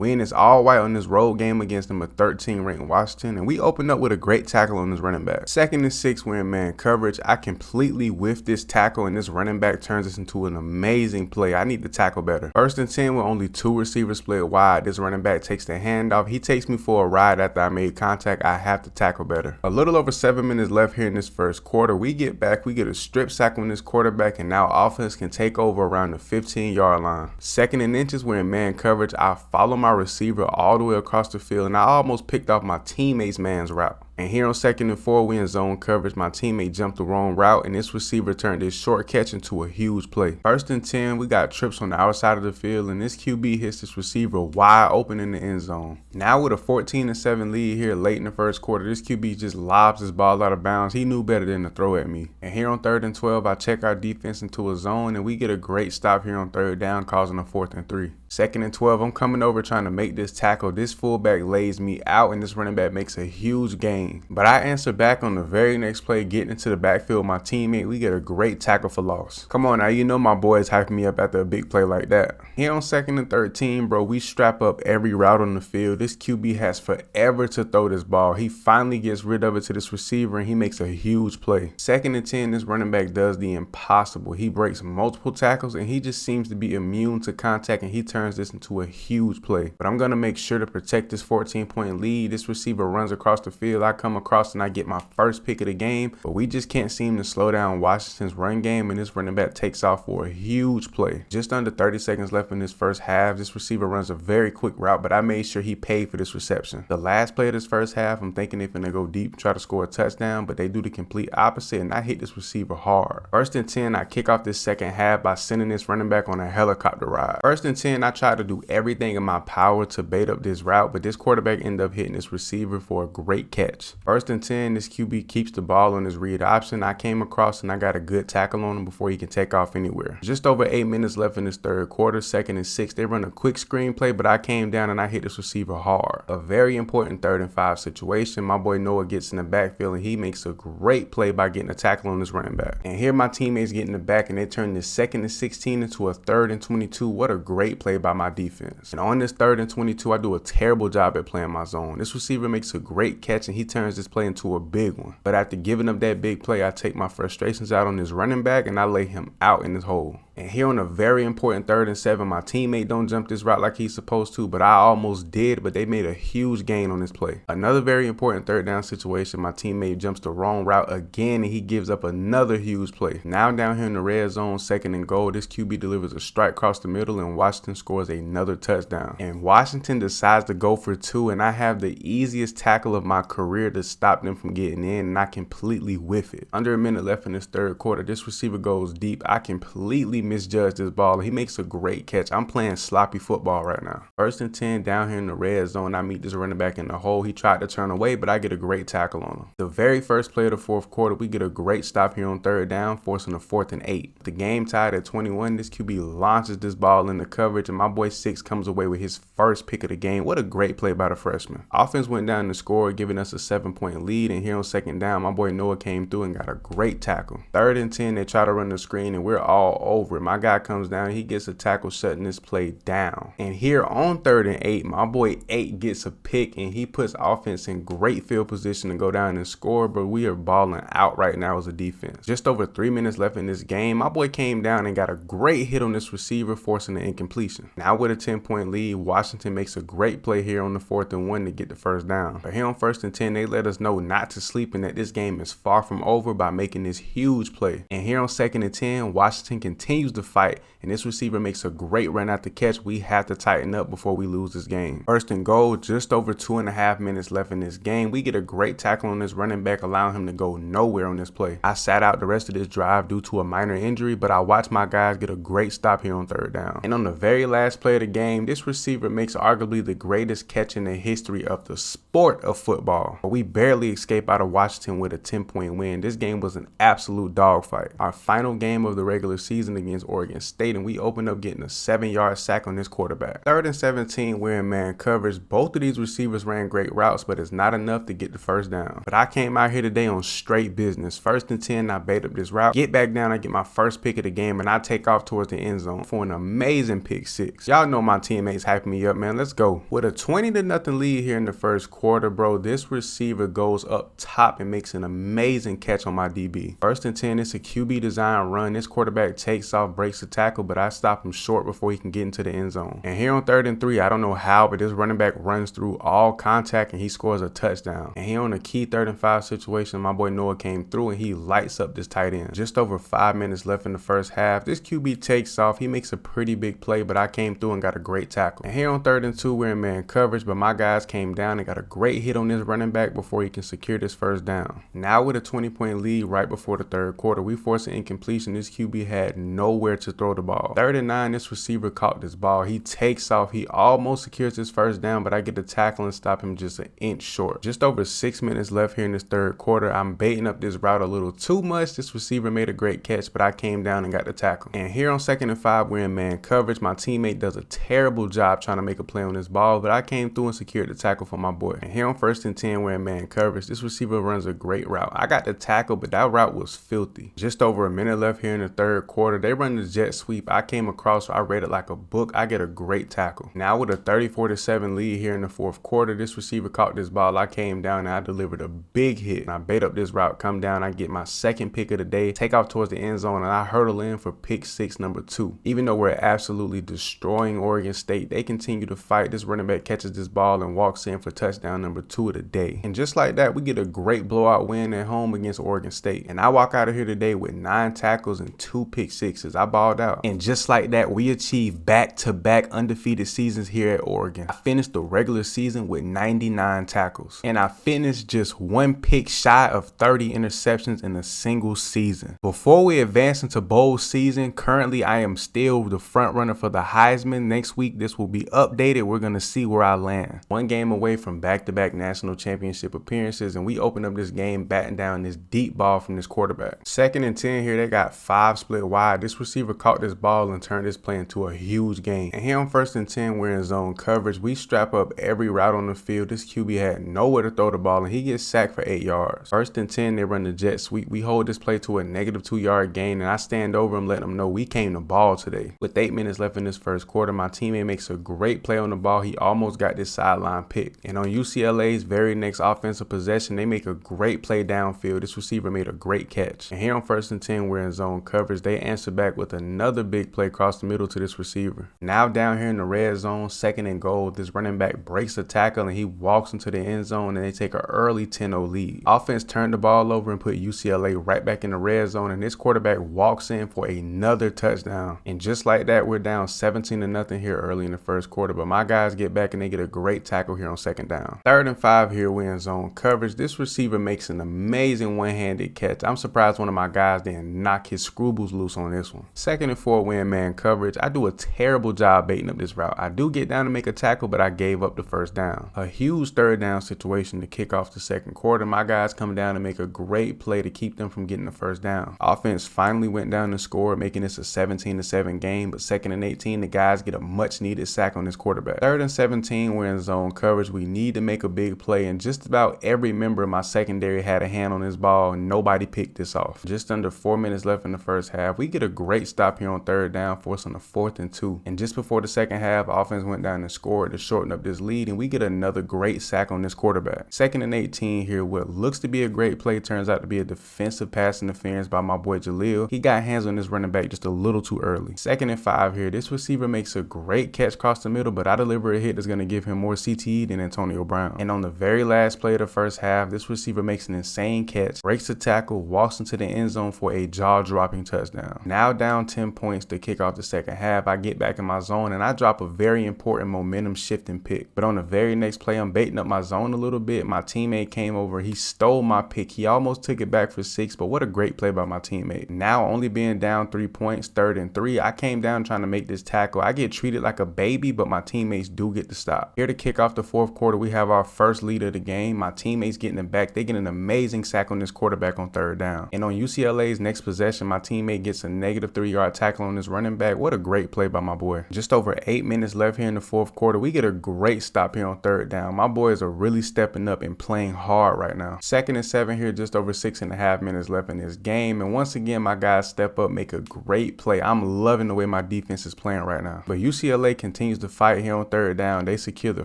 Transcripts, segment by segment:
We in this all white on this road game against them, a 13 ranked Washington, and we opened up with a great tackle on this running back. 2nd and 6, we're in man coverage. I completely whiffed this tackle, and this running back turns this into an amazing play. I need to tackle better. 1st and 10 with only 2 receivers split wide. This running back takes the handoff. He takes me for a ride after I made contact. I have to tackle better. A little over 7 minutes left here in this first quarter. We get back. We get a strip sack on this quarterback, and now offense can take over around the 15-yard line. 2nd and inches, we're in man coverage. I follow my receiver all the way across the field, and I almost picked off my teammate's man's route. And here on 2nd and 4, we in zone coverage. My teammate jumped the wrong route, and this receiver turned this short catch into a huge play. 1st and 10, we got trips on the outside of the field, and this QB hits this receiver wide open in the end zone. Now with a 14-7 lead here late in the first quarter, this QB just lobs his ball out of bounds. He knew better than to throw at me. And here on 3rd and 12, I check our defense into a zone, and we get a great stop here on 3rd down, causing a 4th and 3. 2nd and 12, I'm coming over trying to make this tackle. This fullback lays me out, and this running back makes a huge gain. But I answer back on the very next play, getting into the backfield with my teammate. We get a great tackle for loss. Come on now, you know my boy is hyping me up after a big play like that. Here on 2nd and 13, bro, we strap up every route on the field. This QB has forever to throw this ball. He finally gets rid of it to this receiver, and he makes a huge play. 2nd and 10, this running back does the impossible. He breaks multiple tackles, and he just seems to be immune to contact, and he turns this into a huge play. But I'm going to make sure to protect this 14-point lead. This receiver runs across the field. I come across and I get my first pick of the game, but we just can't seem to slow down Washington's run game, and this running back takes off for a huge play. Just under 30 seconds left in this first half. This receiver runs a very quick route, but I made sure he paid for this reception. The last play of this first half, I'm thinking they're going to go deep, try to score a touchdown, but they do the complete opposite, and I hit this receiver hard. 1st and 10, I kick off this second half by sending this running back on a helicopter ride. 1st and 10, I tried to do everything in my power to bait up this route, but this quarterback ended up hitting this receiver for a great catch. 1st and 10, this QB keeps the ball on his read option. I came across and I got a good tackle on him before he can take off anywhere. Just over 8 minutes left in this third quarter. 2nd and 6, they run a quick screen play, but I came down and I hit this receiver hard. A very important 3rd and 5 situation. My boy Noah gets in the backfield, and he makes a great play by getting a tackle on this running back. And here my teammates get in the back, and they turn this 2nd and 16 into a 3rd and 22. What a great play by my defense. And on this 3rd and 22, I do a terrible job at playing my zone. This receiver makes a great catch, and he turns this play into a big one. But after giving up that big play, I take my frustrations out on this running back, and I lay him out in this hole. And here on a very important 3rd and 7, my teammate don't jump this route like he's supposed to, but I almost did, but they made a huge gain on this play. Another very important 3rd down situation, my teammate jumps the wrong route again, and he gives up another huge play. Now down here in the red zone, 2nd and goal, this QB delivers a strike across the middle, and Washington scores another touchdown. And Washington decides to go for 2, and I have the easiest tackle of my career to stop them from getting in, and I completely whiff it. Under a minute left in this third quarter, this receiver goes deep. I completely misjudged this ball, and he makes a great catch. I'm playing sloppy football right now. 1st and 10, down here in the red zone, I meet this running back in the hole. He tried to turn away, but I get a great tackle on him. The very first play of the fourth quarter, we get a great stop here on 3rd down, forcing a 4th and 8. The game tied at 21. This QB launches this ball into coverage, and my boy 6 comes away with his first pick of the game. What a great play by the freshman. Offense went down to score, giving us a 7-point lead, and here on 2nd down, my boy Noah came through and got a great tackle. 3rd and 10, they try to run the screen, and we're all over it. My guy comes down, he gets a tackle shutting this play down. And here on 3rd and 8, my boy 8 gets a pick, and he puts offense in great field position to go down and score, but we are balling out right now as a defense. Just over 3 minutes left in this game, my boy came down and got a great hit on this receiver, forcing the incompletion. Now with a 10-point lead, Washington makes a great play here on the 4th and 1 to get the first down. But here on 1st and 10, they let us know not to sleep and that this game is far from over by making this huge play. And here on 2nd and 10, Washington continues to fight, and this receiver makes a great run out the catch. We have to tighten up before we lose this game. 1st and goal, just over 2.5 minutes left in this game. We get a great tackle on this running back, allowing him to go nowhere on this play. I sat out the rest of this drive due to a minor injury, but I watched my guys get a great stop here on 3rd down. And on the very last play of the game, this receiver makes arguably the greatest catch in the history of the sport of football. But we barely escape out of Washington with a 10-point win. This game was an absolute dogfight. Our final game of the regular season against against Oregon State, and we opened up getting a 7-yard sack on this quarterback. 3rd and 17, we're in man coverage. Both of these receivers ran great routes, but it's not enough to get the first down. But I came out here today on straight business. 1st and 10, I bait up this route, get back down, I get my first pick of the game, and I take off towards the end zone for an amazing pick 6. Y'all know my teammates hyping me up, man. Let's go. With a 20-0 lead here in the first quarter, bro, this receiver goes up top and makes an amazing catch on my DB. 1st and 10, it's a QB design run. This quarterback takes off, breaks the tackle, but I stop him short before he can get into the end zone. And here on 3rd and 3, I don't know how, but this running back runs through all contact and he scores a touchdown. And here on a key 3rd and 5 situation, my boy Noah came through and he lights up this tight end. Just over 5 minutes left in the first half. This QB takes off. He makes a pretty big play, but I came through and got a great tackle. And here on 3rd and 2, we're in man coverage, but my guys came down and got a great hit on this running back before he can secure this first down. Now with a 20-point lead right before the 3rd quarter, we force an incompletion. This QB had nowhere to throw the ball. 3rd and 9, this receiver caught this ball. He takes off. He almost secures his first down, but I get the tackle and stop him just an inch short. Just over 6 minutes left here in this 3rd quarter. I'm baiting up this route a little too much. This receiver made a great catch, but I came down and got the tackle. And here on 2nd and 5, we're in man coverage. My teammate does a terrible job trying to make a play on this ball, but I came through and secured the tackle for my boy. And here on 1st and 10, we're in man coverage. This receiver runs a great route. I got the tackle, but that route was filthy. Just over a minute left here in the 3rd quarter. They run the jet sweep. I came across, so I read it like a book. I get a great tackle. Now with a 34-7 lead here in the 4th quarter, this receiver caught this ball. I came down and I delivered a big hit. And I bait up this route, come down, I get my 2nd pick of the day, take off towards the end zone, and I hurdle in for pick 6 number 2. Even though we're absolutely destroying Oregon State, they continue to fight. This running back catches this ball and walks in for touchdown number 2 of the day. And just like that, we get a great blowout win at home against Oregon State. And I walk out of here today with 9 tackles and 2 pick 6s. I balled out. And just like that, we achieved back-to-back undefeated seasons here at Oregon. I finished the regular season with 99 tackles. And I finished just 1 pick shy of 30 interceptions in a single season. Before we advance into bowl season, currently I am still the front runner for the Heisman. Next week, this will be updated. We're going to see where I land. 1 game away from back-to-back national championship appearances, and we open up this game batting down this deep ball from this quarterback. 2nd and 10 here, they got 5 split wide. This receiver caught this ball and turned this play into a huge gain. And here on 1st and 10, we're in zone coverage. We strap up every route on the field. This QB had nowhere to throw the ball, and he gets sacked for 8 yards. 1st and 10, they run the jet sweep. We hold this play to a negative 2-yard gain, and I stand over him, letting him know we came to ball today. With 8 minutes left in this 1st quarter, my teammate makes a great play on the ball. He almost got this sideline pick. And on UCLA's very next offensive possession, they make a great play downfield. This receiver made a great catch. And here on 1st and 10, we're in zone coverage. They answer back with another big play across the middle to this receiver. Now down here in the red zone, 2nd and goal, this running back breaks the tackle and he walks into the end zone, and they take an early 10-0 lead. Offense turned the ball over and put UCLA right back in the red zone, and this quarterback walks in for another touchdown. And just like that, we're down 17-0 here early in the 1st quarter, but my guys get back and they get a great tackle here on 2nd down. 3rd and 5 here, we're in zone coverage. This receiver makes an amazing one-handed catch. I'm surprised one of my guys didn't knock his screwballs loose on this one. 2nd and 4, we're in man coverage. I do a terrible job baiting up this route. I do get down to make a tackle, but I gave up the first down. A huge 3rd down situation to kick off the 2nd quarter. My guys come down and make a great play to keep them from getting the first down. Offense finally went down and scored, making this a 17-7 game, but 2nd and 18, the guys get a much needed sack on this quarterback. 3rd and 17, we're in zone coverage. We need to make a big play, and just about every member of my secondary had a hand on this ball, and nobody picked this off. Just under 4 minutes left in the first half, we get a great stop here on 3rd down, forcing a 4th and 2. And just before the 2nd half, offense went down and scored to shorten up this lead, and we get another great sack on this quarterback. 2nd and 18 here, what looks to be a great play turns out to be a defensive pass interference by my boy Jaleel. He got hands on this running back just a little too early. 2nd and 5 here, this receiver makes a great catch across the middle, but I deliver a hit that's going to give him more CTE than Antonio Brown. And on the very last play of the first half, this receiver makes an insane catch, breaks the tackle, walks into the end zone for a jaw-dropping touchdown. Now down 10 points to kick off the 2nd half, I get back in my zone and I drop a very important momentum shifting pick. But on the very next play, I'm baiting up my zone a little bit. My teammate came over, he stole my pick. He almost took it back for 6, but what a great play by my teammate. Now only being down 3 points, 3rd and 3, I came down trying to make this tackle. I get treated like a baby, but my teammates do get the stop. Here to kick off the 4th quarter, we have our first lead of the game. My teammates getting it back. They get an amazing sack on this quarterback on 3rd down. And on UCLA's next possession, my teammate gets a negative 3-yard tackle on this running back. What a great play by my boy. Just over 8 minutes left here in the fourth quarter. We get a great stop here on third down. My boys are really stepping up and playing hard right now. 2nd and 7 here, just over 6.5 minutes left in this game. And once again, my guys step up, make a great play. I'm loving the way my defense is playing right now. But UCLA continues to fight here on third down. They secure the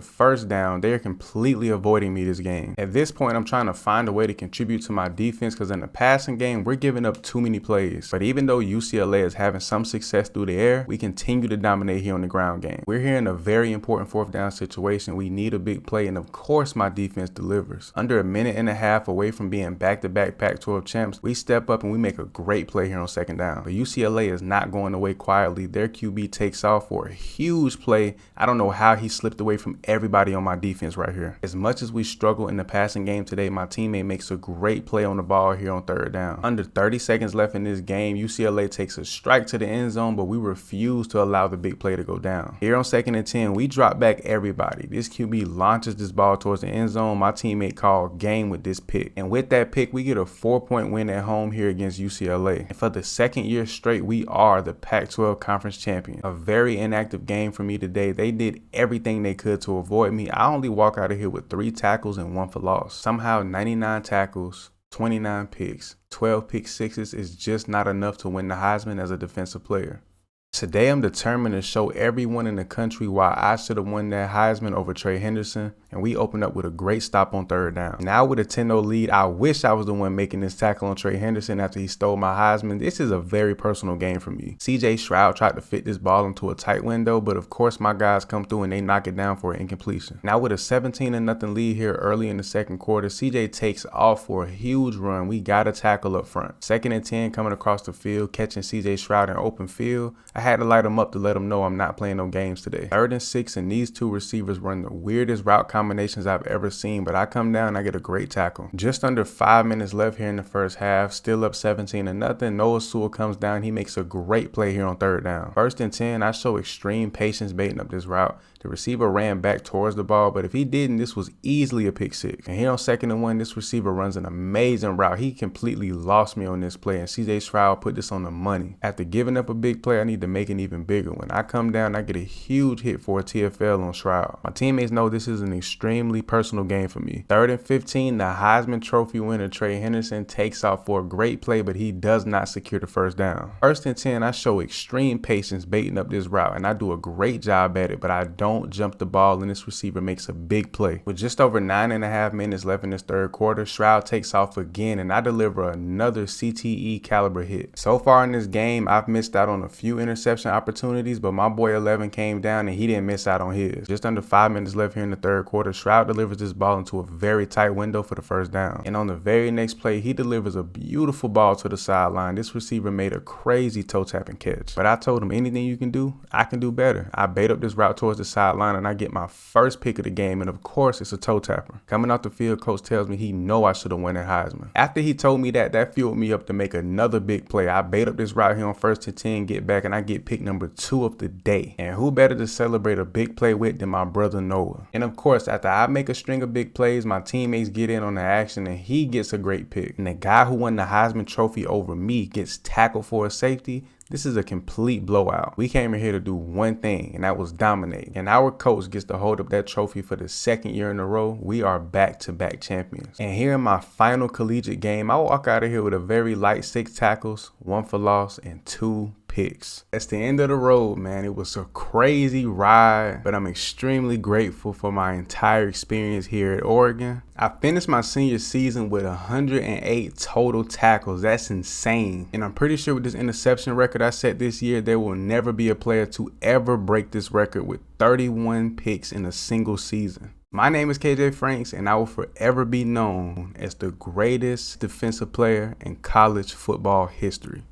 first down. They're completely avoiding me this game. At this point, I'm trying to find a way to contribute to my defense because in the passing game, we're giving up too many plays. But even though UCLA is having some success through the air, we continue to dominate here on the ground game. We're here in a very important 4th down situation. We need a big play, and of course, my defense delivers. Under a minute and a half away from being back-to-back Pac-12 champs, we step up and we make a great play here on 2nd down. But UCLA is not going away quietly. Their QB takes off for a huge play. I don't know how he slipped away from everybody on my defense right here. As much as we struggle in the passing game today, my teammate makes a great play on the ball here on 3rd down. Under 30 seconds left in this game, UCLA takes a strike to the end zone, but we refuse to allow the big play to go down. Here on 2nd and 10, we drop back everybody. This QB launches this ball towards the end zone. My teammate called game with this pick. And with that pick, we get a 4-point win at home here against UCLA. And for the 2nd year straight, we are the Pac-12 Conference champion. A very inactive game for me today. They did everything they could to avoid me. I only walk out of here with 3 tackles and 1 for loss. Somehow 99 tackles, 29 picks, 12 pick sixes is just not enough to win the Heisman as a defensive player. Today, I'm determined to show everyone in the country why I should have won that Heisman over Trey Henderson, and we opened up with a great stop on 3rd down. Now with a 10-0 lead, I wish I was the one making this tackle on Trey Henderson after he stole my Heisman. This is a very personal game for me. CJ Stroud tried to fit this ball into a tight window, but of course my guys come through and they knock it down for an incompletion. Now with a 17-0 lead here early in the 2nd quarter, CJ takes off for a huge run. We got a tackle up front. 2nd and 10 coming across the field, catching CJ Stroud in open field. I had to light him up to let him know I'm not playing no games today. 3rd and 6, and these 2 receivers run the weirdest route combinations I've ever seen, but I come down and I get a great tackle. Just under 5 minutes left here in the first half, still up 17-0. Noah Sewell comes down. He makes a great play here on 3rd down. 1st and 10, I show extreme patience baiting up this route. The receiver ran back towards the ball, but if he didn't, this was easily a pick 6. And here on 2nd and 1, this receiver runs an amazing route. He completely lost me on this play, and CJ Stroud put this on the money. After giving up a big play, I need to make an even bigger one. I come down, I get a huge hit for a TFL on Stroud. My teammates know this is an extremely personal game for me. 3rd and 15, the Heisman Trophy winner Trey Henderson takes off for a great play, but he does not secure the first down. 1st and 10, I show extreme patience baiting up this route, and I do a great job at it, but I don't jump the ball, and this receiver makes a big play. With just over 9.5 minutes left in this 3rd quarter, Stroud takes off again, and I deliver another CTE caliber hit. So far in this game, I've missed out on a few interception opportunities, but my boy 11 came down and he didn't miss out on his. Just under 5 minutes left here in the 3rd quarter, Stroud delivers this ball into a very tight window for the first down. And on the very next play, he delivers a beautiful ball to the sideline. This receiver made a crazy toe tapping catch. But I told him, anything you can do, I can do better. I bait up this route towards the sideline and I get my first pick of the game, and of course it's a toe tapper. Coming off the field, coach tells me he know I should have won that Heisman. After he told me that fueled me up to make another big play. I bait up this route here on 1st and 10, get back, and I get pick number 2 of the day. And who better to celebrate a big play with than my brother Noah? And of course, after I make a string of big plays, my teammates get in on the action and he gets a great pick. And the guy who won the Heisman Trophy over me gets tackled for a safety. This is a complete blowout. We came in here to do one thing, and that was dominate. And our coach gets to hold up that trophy for the 2nd year in a row. We are back-to-back champions. And here in my final collegiate game, I walk out of here with a very light 6 tackles, 1 for loss, and 2 picks. That's the end of the road, man. It was a crazy ride, but I'm extremely grateful for my entire experience here at Oregon. I finished my senior season with 108 total tackles. That's insane. And I'm pretty sure with this interception record I set this year, there will never be a player to ever break this record with 31 picks in a single season. My name is KJ Franks, and I will forever be known as the greatest defensive player in college football history.